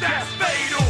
That's fatal.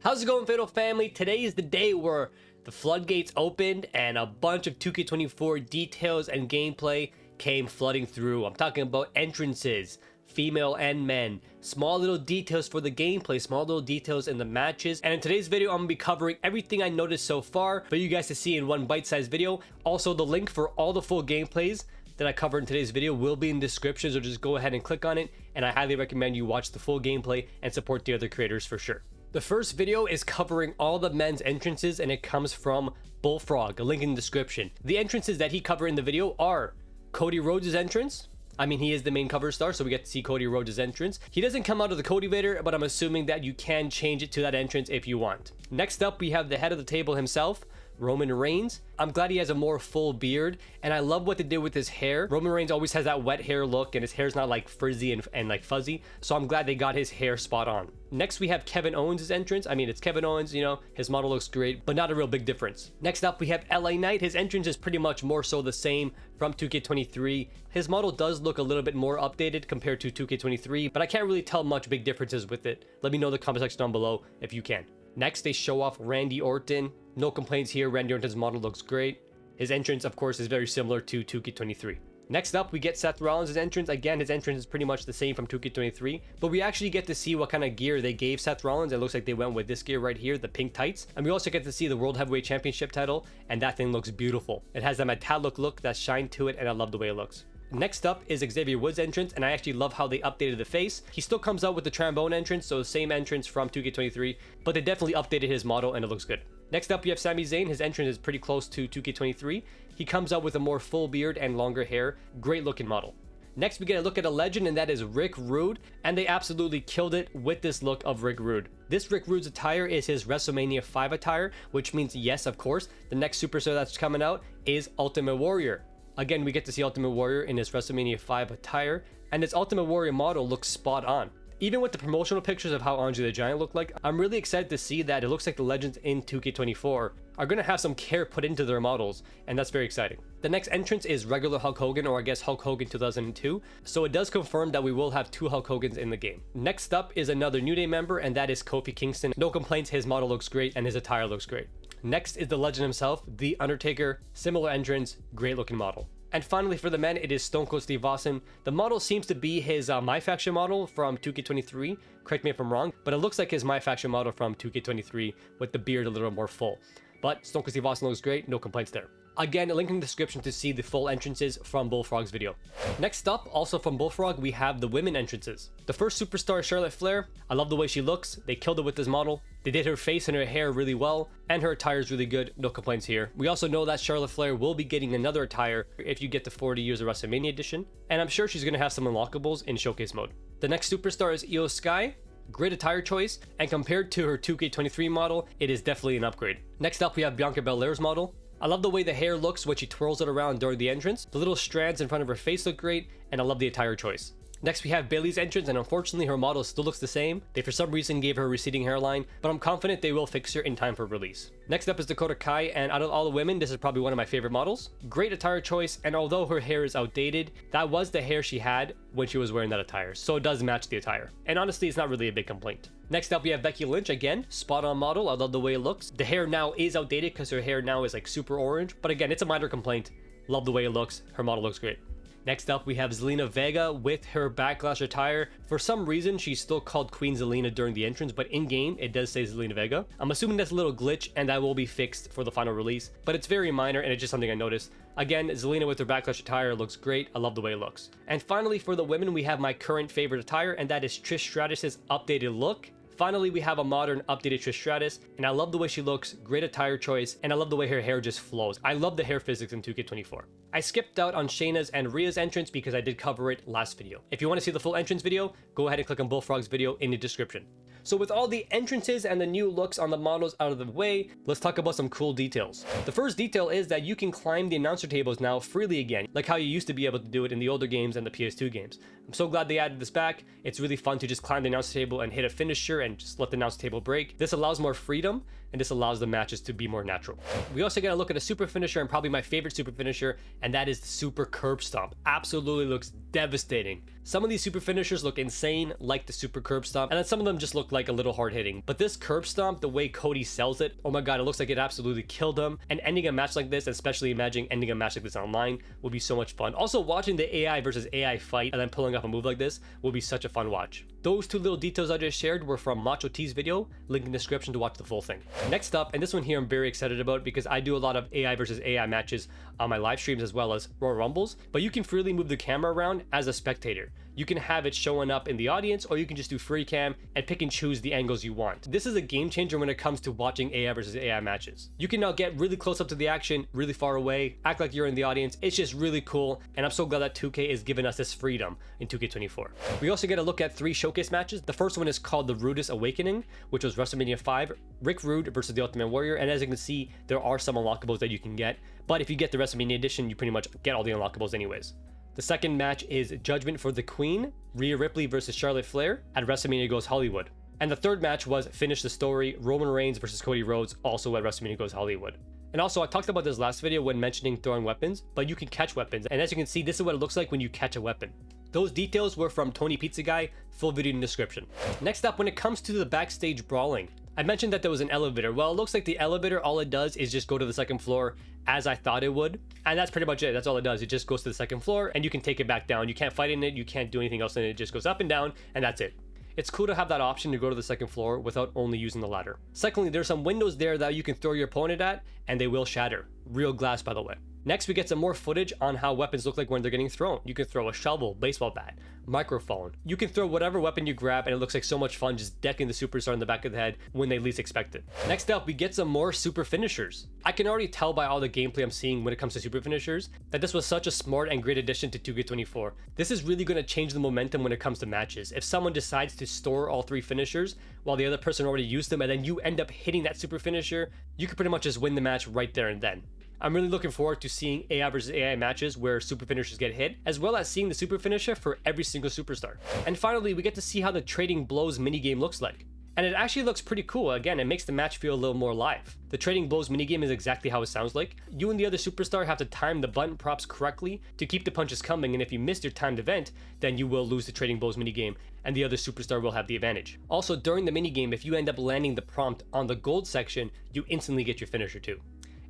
How's it going, Fatal family? Today is the day where the floodgates opened and a bunch of 2K24 details and gameplay came flooding through. I'm talking about entrances, female and men, small little details for the gameplay, small little details in the matches. And in today's video, I'm gonna be covering everything I noticed so far for you guys to see in one bite-sized video. Also, the link for all the full gameplays that I covered in today's video will be in the description, so just go ahead and click on it, and I highly recommend you watch the full gameplay and support the other creators for sure. The first video is covering all the men's entrances, and it comes from Bullfrog, a link in the description. The entrances that he covered in the video are Cody Rhodes' entrance. I mean, he is the main cover star, so we get to see Cody Rhodes' entrance. He doesn't come out of the Codyvator, but I'm assuming that you can change it to that entrance if you want. Next up, we have the head of the table himself, Roman Reigns. I'm glad he has a more full beard, and I love what they did with his hair. Roman Reigns always has that wet hair look, and his hair's not like frizzy and like fuzzy, so I'm glad they got his hair spot on. Next, we have Kevin Owens' entrance. I mean, it's Kevin Owens, you know, his model looks great, but not a real big difference. Next up, we have LA Knight. His entrance is pretty much more so the same from 2K23. His model does look a little bit more updated compared to 2K23, but I can't really tell much big differences with it. Let me know in the comment section down below if you can. Next, they show off Randy Orton. No complaints here. Randy Orton's model looks great. His entrance, of course, is very similar to 2K23. Next up, we get Seth Rollins' entrance. Again, his entrance is pretty much the same from 2K23, but we actually get to see what kind of gear they gave Seth Rollins. It looks like they went with this gear right here, the pink tights. And we also get to see the World Heavyweight Championship title, and that thing looks beautiful. It has that metallic look, that shine to it, and I love the way it looks. Next up is Xavier Woods' entrance, and I actually love how they updated the face. He still comes out with the trombone entrance, so same entrance from 2K23, but they definitely updated his model and it looks good. Next up, we have Sami Zayn. His entrance is pretty close to 2K23. He comes out with a more full beard and longer hair. Great looking model. Next, we get a look at a legend, and that is Rick Rude, and they absolutely killed it with this look of Rick Rude. This Rick Rude's attire is his WrestleMania 5 attire, which means, yes, of course, the next superstar that's coming out is Ultimate Warrior. Again, we get to see Ultimate Warrior in his WrestleMania 5 attire, and his Ultimate Warrior model looks spot on. Even with the promotional pictures of how Andre the Giant looked like, I'm really excited to see that it looks like the legends in 2K24 are going to have some care put into their models, and that's very exciting. The next entrance is regular Hulk Hogan, or I guess Hulk Hogan 2002, so it does confirm that we will have two Hulk Hogans in the game. Next up is another New Day member, and that is Kofi Kingston. No complaints, his model looks great and his attire looks great. Next is the legend himself, The Undertaker. Similar entrance, great looking model. And finally, for the men, it is Stone Cold Steve Austin. The model seems to be his My Faction model from 2K23. Correct me if I'm wrong, but it looks like his My Faction model from 2K23 with the beard a little more full. But Stone Cold Steve Austin looks great, no complaints there. Again, a link in the description to see the full entrances from Bullfrog's video. Next up, also from Bullfrog, we have the women entrances. The first superstar is Charlotte Flair. I love the way she looks. They killed it with this model. They did her face and her hair really well, and her attire is really good. No complaints here. We also know that Charlotte Flair will be getting another attire if you get the 40 Years of WrestleMania edition, and I'm sure she's going to have some unlockables in showcase mode. The next superstar is Io Sky. Great attire choice, and compared to her 2K23 model, it is definitely an upgrade. Next up, we have Bianca Belair's model. I love the way the hair looks when she twirls it around during the entrance. The little strands in front of her face look great, and I love the attire choice. Next, we have Bayley's entrance, and unfortunately her model still looks the same. They for some reason gave her a receding hairline, but I'm confident they will fix her in time for release. Next up is Dakota Kai, and out of all the women, this is probably one of my favorite models. Great attire choice, and although her hair is outdated, that was the hair she had when she was wearing that attire, so it does match the attire. And honestly, it's not really a big complaint. Next up, we have Becky Lynch. Again, spot on model. I love the way it looks. The hair now is outdated because her hair now is like super orange, but again, it's a minor complaint. Love the way it looks. Her model looks great. Next up, we have Zelina Vega with her Backlash attire. For some reason, she's still called Queen Zelina during the entrance, but in-game, it does say Zelina Vega. I'm assuming that's a little glitch, and that will be fixed for the final release, but it's very minor, and it's just something I noticed. Again, Zelina with her Backlash attire looks great. I love the way it looks. And finally, for the women, we have my current favorite attire, and that is Trish Stratus's updated look. Finally, we have a modern, updated Trish Stratus, and I love the way she looks, great attire choice, and I love the way her hair just flows. I love the hair physics in 2K24. I skipped out on Shayna's and Rhea's entrance because I did cover it last video. If you want to see the full entrance video, go ahead and click on Bullfrog's video in the description. So with all the entrances and the new looks on the models out of the way, let's talk about some cool details. The first detail is that you can climb the announcer tables now freely again, like how you used to be able to do it in the older games and the PS2 games. I'm so glad they added this back. It's really fun to just climb the announcer table and hit a finisher and just let the announcer table break. This allows more freedom, and this allows the matches to be more natural. We also gotta look at a super finisher, and probably my favorite super finisher, and that is the super curb stomp. Absolutely looks devastating. Some of these super finishers look insane, like the super curb stomp, and then some of them just look like a little hard hitting. But this curb stomp, the way Cody sells it, oh my god, it looks like it absolutely killed him. And ending a match like this, especially imagining ending a match like this online, would be so much fun. Also, watching the AI versus AI fight and then pulling off a move like this will be such a fun watch. Those two little details I just shared were from Macho T's video, link in the description to watch the full thing. Next up, and this one here I'm very excited about because I do a lot of AI versus AI matches on my live streams as well as Royal Rumbles, but you can freely move the camera around as a spectator. You can have it showing up in the audience, or you can just do free cam and pick and choose the angles you want. This is a game changer when it comes to watching AI versus AI matches. You can now get really close up to the action, really far away, act like you're in the audience. It's just really cool, and I'm so glad that 2K is giving us this freedom in 2K24. We also get to look at 3 showcase matches. The first one is called the Rudest Awakening, which was WrestleMania 5, Rick Rude versus the Ultimate Warrior, and as you can see, there are some unlockables that you can get, but if you get the WrestleMania edition, you pretty much get all the unlockables anyways. The second match is Judgment for the Queen, Rhea Ripley versus Charlotte Flair at WrestleMania Goes Hollywood. And the third match was Finish the Story, Roman Reigns versus Cody Rhodes, also at WrestleMania Goes Hollywood. And also, I talked about this last video when mentioning throwing weapons, but you can catch weapons, and as you can see, this is what it looks like when you catch a weapon. Those details were from Tony Pizza Guy, full video in the description. Next up, when it comes to the backstage brawling, I mentioned that there was an elevator. Well, it looks like the elevator, all it does is just go to the second floor as I thought it would. And that's pretty much it. That's all it does. It just goes to the second floor and you can take it back down. You can't fight in it. You can't do anything else in it. It just goes up and down and that's it. It's cool to have that option to go to the second floor without only using the ladder. Secondly, there's some windows there that you can throw your opponent at and they will shatter. Real glass, by the way. Next, we get some more footage on how weapons look like when they're getting thrown. You can throw a shovel, baseball bat, microphone. You can throw whatever weapon you grab and it looks like so much fun just decking the superstar in the back of the head when they least expect it. Next up, we get some more super finishers. I can already tell by all the gameplay I'm seeing when it comes to super finishers that this was such a smart and great addition to 2K24. This is really going to change the momentum when it comes to matches. If someone decides to store all 3 finishers while the other person already used them and then you end up hitting that super finisher, you can pretty much just win the match right there and then. I'm really looking forward to seeing AI versus AI matches where super finishers get hit, as well as seeing the super finisher for every single superstar. And finally, we get to see how the Trading Blows minigame looks like. And it actually looks pretty cool. Again, it makes the match feel a little more live. The Trading Blows minigame is exactly how it sounds like. You and the other superstar have to time the button props correctly to keep the punches coming, and if you miss your timed event, then you will lose the Trading Blows minigame, and the other superstar will have the advantage. Also, during the minigame, if you end up landing the prompt on the gold section, you instantly get your finisher too.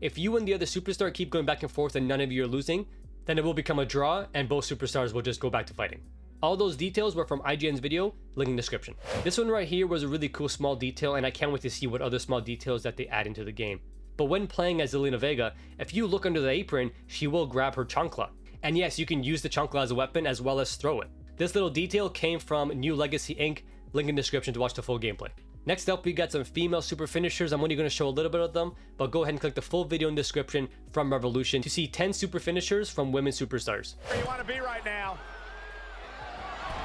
If you and the other superstar keep going back and forth and none of you are losing, then it will become a draw and both superstars will just go back to fighting. All those details were from IGN's video, link in the description. This one right here was a really cool small detail and I can't wait to see what other small details that they add into the game. But when playing as Zelina Vega, if you look under the apron, she will grab her chancla. And yes, you can use the chancla as a weapon as well as throw it. This little detail came from New Legacy Inc., link in the description to watch the full gameplay. Next up, we got some female super finishers. I'm only going to show a little bit of them, but go ahead and click the full video in the description from Revolution to see 10 super finishers from women superstars. Where you want to be right now?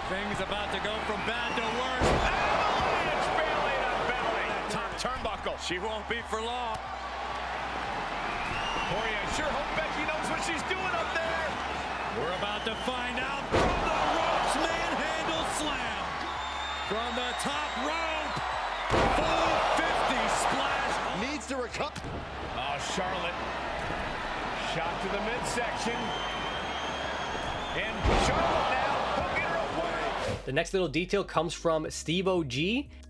Things about to go from bad to worse. Avalanche belly to belly. Top turnbuckle. She won't be for long. Boy, I sure hope Becky knows what she's doing up there. We're about to find out. From the ropes, manhandle slam. From the top rope. Full 50 splash. Needs to recover. Oh, Charlotte. Shot to the midsection. And Charlotte now hooking her away. The next little detail comes from Steve OG,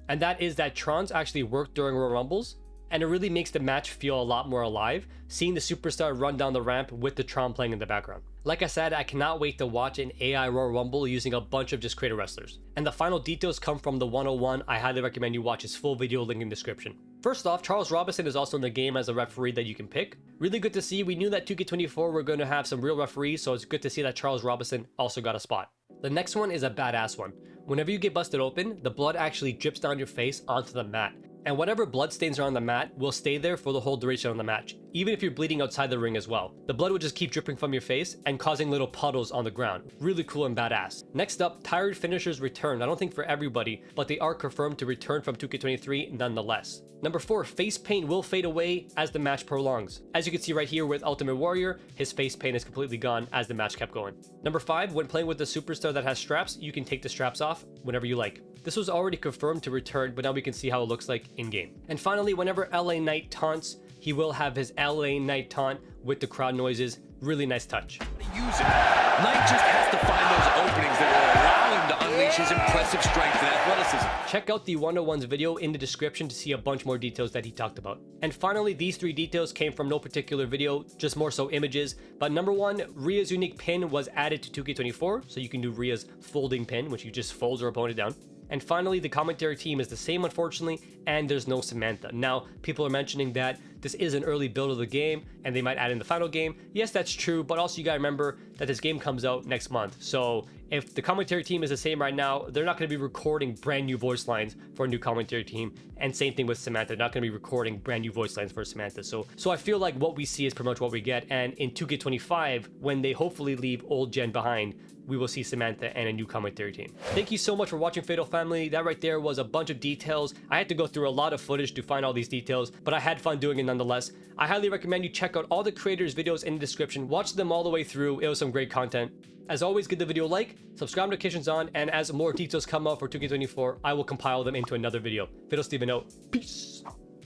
and that is that Trons actually worked during Royal Rumbles. And it really makes the match feel a lot more alive, seeing the superstar run down the ramp with the Tron playing in the background. Like I said, I cannot wait to watch an AI Royal Rumble using a bunch of just creator wrestlers. And the final details come from the 101. I highly recommend you watch his full video, link in the description. First off, Charles Robinson is also in the game as a referee that you can pick. Really good to see. We knew that 2K24 were going to have some real referees, so it's good to see that Charles Robinson also got a spot. The next one is a badass one. Whenever you get busted open, the blood actually drips down your face onto the mat. And whatever bloodstains are on the mat will stay there for the whole duration of the match, even if you're bleeding outside the ring as well. The blood will just keep dripping from your face and causing little puddles on the ground. Really cool and badass. Next up, tired finishers return. I don't think for everybody, but they are confirmed to return from 2K23 nonetheless. Number 4, face paint will fade away as the match prolongs. As you can see right here with Ultimate Warrior, his face paint is completely gone as the match kept going. Number 5, when playing with the superstar that has straps, you can take the straps off whenever you like. This was already confirmed to return, but now we can see how it looks like in-game. And finally, whenever LA Knight taunts, he will have his LA Knight taunt with the crowd noises. Really nice touch. Use it. Knight just has to find those openings that will allow him to unleash his impressive strength and athleticism. Check out the 101's video in the description to see a bunch more details that he talked about. And finally, these 3 details came from no particular video, just more so images. But number 1, Rhea's unique pin was added to 2K24, so you can do Rhea's folding pin, which you just folds her opponent down. And finally, the commentary team is the same, unfortunately, and there's no Samantha. Now, people are mentioning that this is an early build of the game, and they might add in the final game. Yes, that's true, but also you gotta remember that this game comes out next month. So if the commentary team is the same right now, they're not gonna be recording brand new voice lines for a new commentary team. And same thing with Samantha, they're not gonna be recording brand new voice lines for Samantha. So I feel like what we see is pretty much what we get. And in 2K25, when they hopefully leave old gen behind, we will see Samantha and a new commentary team. Thank you so much for watching, Fatal Family. That right there was a bunch of details. I had to go through a lot of footage to find all these details, but I had fun doing it nonetheless. I highly recommend you check out all the creators' videos in the description. Watch them all the way through. It was some great content. As always, give the video a like, subscribe, notifications on, and as more details come out for 2K24, I will compile them into another video. Fatal Steven out. Peace.